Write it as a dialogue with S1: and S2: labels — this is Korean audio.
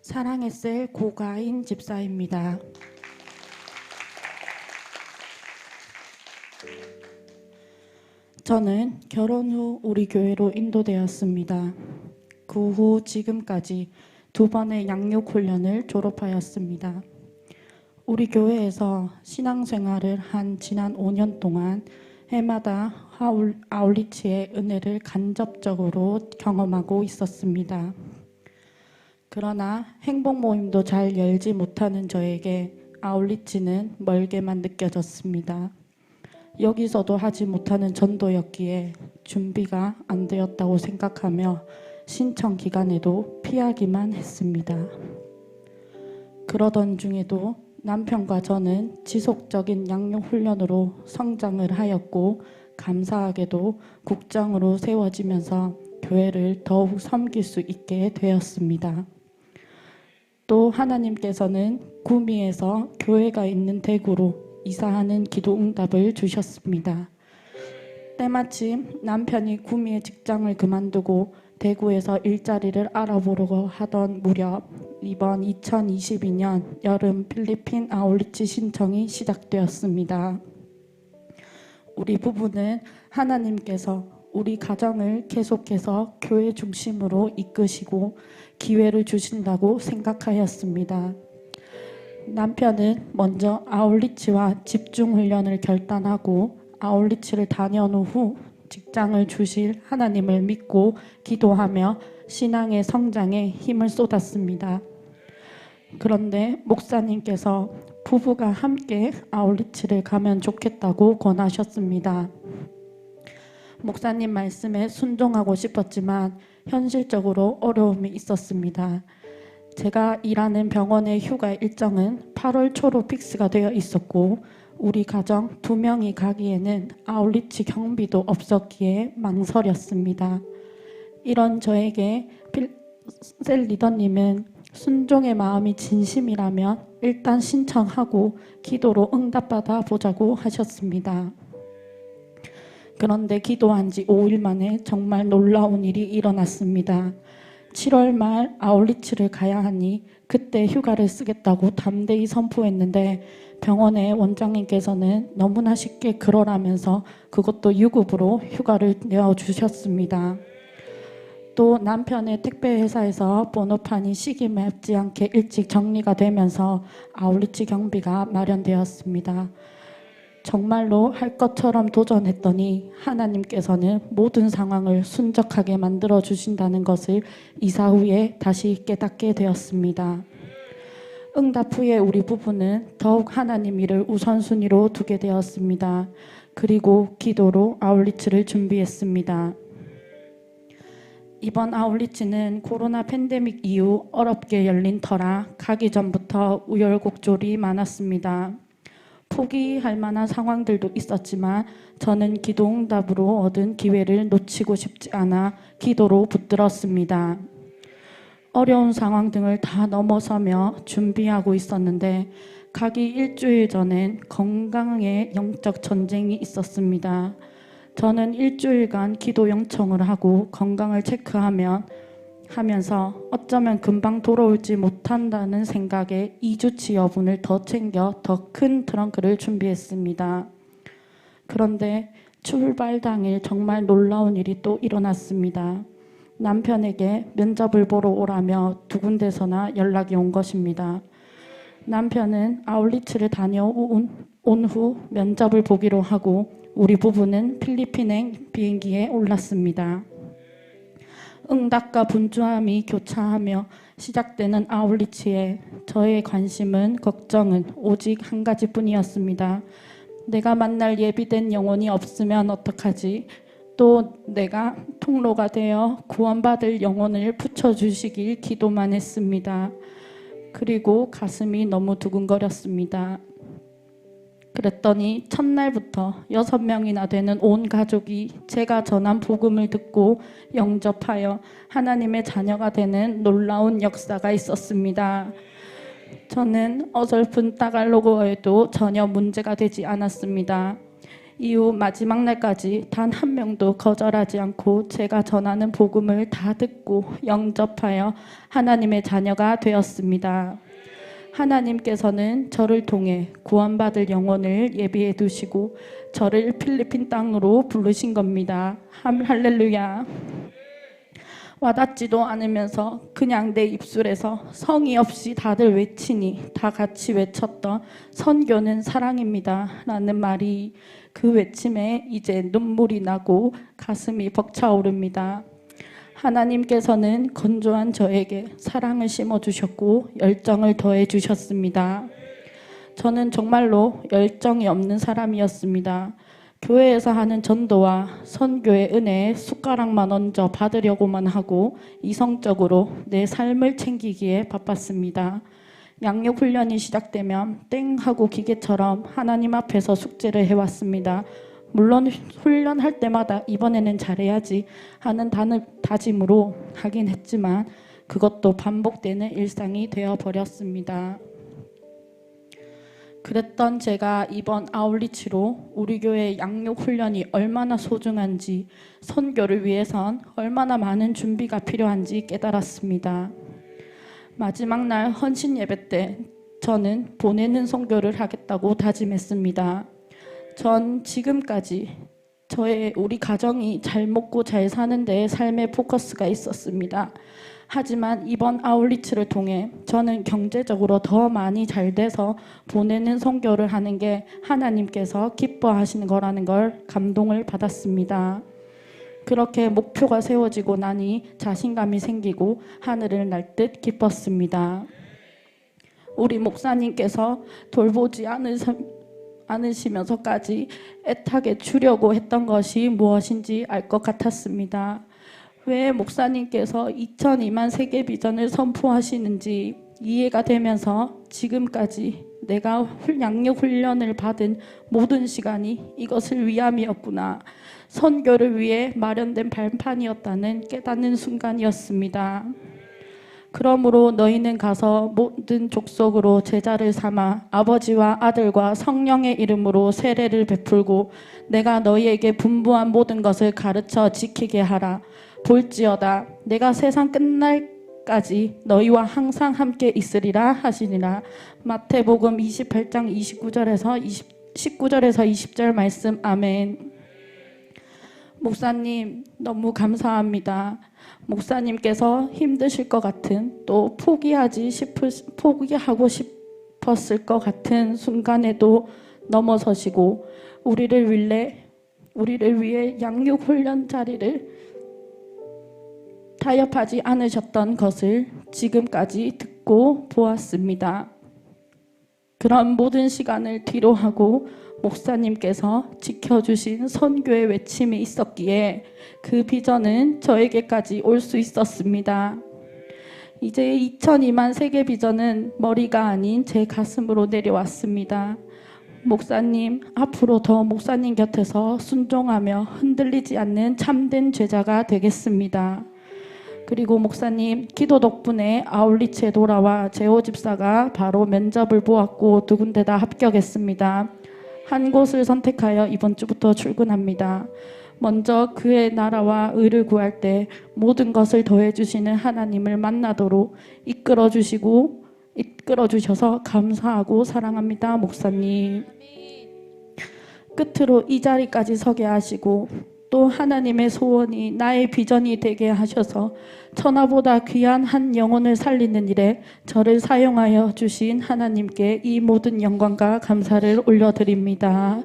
S1: 사랑의 셀 고가인 집사입니다. 저는 결혼 후 우리 교회로 인도되었습니다. 그 후 지금까지 2번의 양육 훈련을 졸업하였습니다. 우리 교회에서 신앙생활을 한 지난 5년 동안 해마다 아울리치의 은혜를 간접적으로 경험하고 있었습니다. 그러나 행복 모임도 잘 열지 못하는 저에게 아울리치는 멀게만 느껴졌습니다. 여기서도 하지 못하는 전도였기에 준비가 안 되었다고 생각하며 신청 기간에도 피하기만 했습니다. 그러던 중에도 남편과 저는 지속적인 양육 훈련으로 성장을 하였고 감사하게도 국장으로 세워지면서 교회를 더욱 섬길 수 있게 되었습니다. 또 하나님께서는 구미에서 교회가 있는 대구로 이사하는 기도 응답을 주셨습니다. 때마침 남편이 구미의 직장을 그만두고 대구에서 일자리를 알아보려고 하던 무렵 이번 2022년 여름 필리핀 아울리치 신청이 시작되었습니다. 우리 부부는 하나님께서 우리 가정을 계속해서 교회 중심으로 이끄시고 기회를 주신다고 생각하였습니다. 남편은 먼저 아울리치와 집중훈련을 결단하고 아울리치를 다녀온 후 직장을 주실 하나님을 믿고 기도하며 신앙의 성장에 힘을 쏟았습니다. 그런데 목사님께서 부부가 함께 아울리치를 가면 좋겠다고 권하셨습니다. 목사님 말씀에 순종하고 싶었지만 현실적으로 어려움이 있었습니다. 제가 일하는 병원의 휴가 일정은 8월 초로 픽스가 되어 있었고 우리 가정 2명이 가기에는 아울리치 경비도 없었기에 망설였습니다. 이런 저에게 셀 리더님은 순종의 마음이 진심이라면 일단 신청하고 기도로 응답받아 보자고 하셨습니다. 그런데 기도한 지 5일 만에 정말 놀라운 일이 일어났습니다. 7월 말 아울리치를 가야 하니 그때 휴가를 쓰겠다고 담대히 선포했는데 병원의 원장님께서는 너무나 쉽게 그러라면서 그것도 유급으로 휴가를 내어주셨습니다. 또 남편의 택배회사에서 번호판이 시기 맵지 않게 일찍 정리가 되면서 아울리치 경비가 마련되었습니다. 정말로 할 것처럼 도전했더니 하나님께서는 모든 상황을 순적하게 만들어 주신다는 것을 이사 후에 다시 깨닫게 되었습니다. 응답 후에 우리 부부는 더욱 하나님 일을 우선순위로 두게 되었습니다. 그리고 기도로 아울리치를 준비했습니다. 이번 아울리치는 코로나 팬데믹 이후 어렵게 열린 터라 가기 전부터 우여곡절이 많았습니다. 포기할 만한 상황들도 있었지만 저는 기도 응답으로 얻은 기회를 놓치고 싶지 않아 기도로 붙들었습니다. 어려운 상황 등을 다 넘어서며 준비하고 있었는데 가기 일주일 전엔 건강의 영적 전쟁이 있었습니다. 저는 일주일간 기도 영청을 하고 건강을 체크하면서 어쩌면 금방 돌아올지 못한다는 생각에 2주치 여분을 더 챙겨 더 큰 트렁크를 준비했습니다. 그런데 출발 당일 정말 놀라운 일이 또 일어났습니다. 남편에게 면접을 보러 오라며 2군데서나 연락이 온 것입니다. 남편은 아울리치를 다녀온 후 면접을 보기로 하고 우리 부부는 필리핀행 비행기에 올랐습니다. 응답과 분주함이 교차하며 시작되는 아울리치에 저의 관심은 걱정은 오직 한 가지뿐이었습니다. 내가 만날 예비된 영혼이 없으면 어떡하지? 또 내가 통로가 되어 구원받을 영혼을 붙여주시길 기도만 했습니다. 그리고 가슴이 너무 두근거렸습니다. 그랬더니 첫날부터 6명이나 되는 온 가족이 제가 전한 복음을 듣고 영접하여 하나님의 자녀가 되는 놀라운 역사가 있었습니다. 저는 어설픈 따갈로그어에도 전혀 문제가 되지 않았습니다. 이후 마지막 날까지 단 한 명도 거절하지 않고 제가 전하는 복음을 다 듣고 영접하여 하나님의 자녀가 되었습니다. 하나님께서는 저를 통해 구원받을 영혼을 예비해 두시고 저를 필리핀 땅으로 부르신 겁니다. 할렐루야. 와닿지도 않으면서 그냥 내 입술에서 성의 없이 다들 외치니 다 같이 외쳤던 선교는 사랑입니다 라는 말이 그 외침에 이제 눈물이 나고 가슴이 벅차오릅니다. 하나님께서는 건조한 저에게 사랑을 심어주셨고 열정을 더해주셨습니다. 저는 정말로 열정이 없는 사람이었습니다. 교회에서 하는 전도와 선교의 은혜에 숟가락만 얹어 받으려고만 하고 이성적으로 내 삶을 챙기기에 바빴습니다. 양육 훈련이 시작되면 땡 하고 기계처럼 하나님 앞에서 숙제를 해왔습니다. 물론 훈련할 때마다 이번에는 잘해야지 하는 다짐으로 하긴 했지만 그것도 반복되는 일상이 되어버렸습니다. 그랬던 제가 이번 아울리치로 우리 교회 양육 훈련이 얼마나 소중한지, 선교를 위해선 얼마나 많은 준비가 필요한지 깨달았습니다. 마지막 날 헌신 예배 때 저는 보내는 선교를 하겠다고 다짐했습니다. 전 지금까지 우리 가정이 잘 먹고 잘 사는 데에 삶의 포커스가 있었습니다. 하지만 이번 아울리치를 통해 저는 경제적으로 더 많이 잘 돼서 보내는 선교를 하는 게 하나님께서 기뻐하시는 거라는 걸 감동을 받았습니다. 그렇게 목표가 세워지고 나니 자신감이 생기고 하늘을 날 듯 기뻤습니다. 우리 목사님께서 돌보지 않으시면서까지 애타게 주려고 했던 것이 무엇인지 알 것 같았습니다. 왜 목사님께서 2002만 세계 비전을 선포하시는지 이해가 되면서 지금까지 내가 양육 훈련을 받은 모든 시간이 이것을 위함이었구나, 선교를 위해 마련된 발판이었다는 깨닫는 순간이었습니다. 그러므로 너희는 가서 모든 족속으로 제자를 삼아 아버지와 아들과 성령의 이름으로 세례를 베풀고 내가 너희에게 분부한 모든 것을 가르쳐 지키게 하라. 볼지어다 내가 세상 끝날까지 너희와 항상 함께 있으리라 하시니라. 마태복음 28장 19절에서 20절 말씀. 아멘. 목사님 너무 감사합니다. 목사님께서 힘드실 것 같은, 또 포기하고 싶었을 것 같은 순간에도 넘어서시고 우리를 위해 양육 훈련 자리를 타협하지 않으셨던 것을 지금까지 듣고 보았습니다. 그런 모든 시간을 뒤로하고 목사님께서 지켜주신 선교의 외침이 있었기에 그 비전은 저에게까지 올 수 있었습니다. 이제 2002만 세계 비전은 머리가 아닌 제 가슴으로 내려왔습니다. 목사님, 앞으로 더 목사님 곁에서 순종하며 흔들리지 않는 참된 제자가 되겠습니다. 그리고 목사님, 기도 덕분에 아울리치에 돌아와 제호 집사가 바로 면접을 보았고 2군데 다 합격했습니다. 한 곳을 선택하여 이번 주부터 출근합니다. 먼저 그의 나라와 의를 구할 때 모든 것을 더해주시는 하나님을 만나도록 이끌어주셔서 감사하고 사랑합니다. 목사님. 끝으로 이 자리까지 서게 하시고 또 하나님의 소원이 나의 비전이 되게 하셔서 천하보다 귀한 한 영혼을 살리는 일에 저를 사용하여 주신 하나님께 이 모든 영광과 감사를 올려드립니다.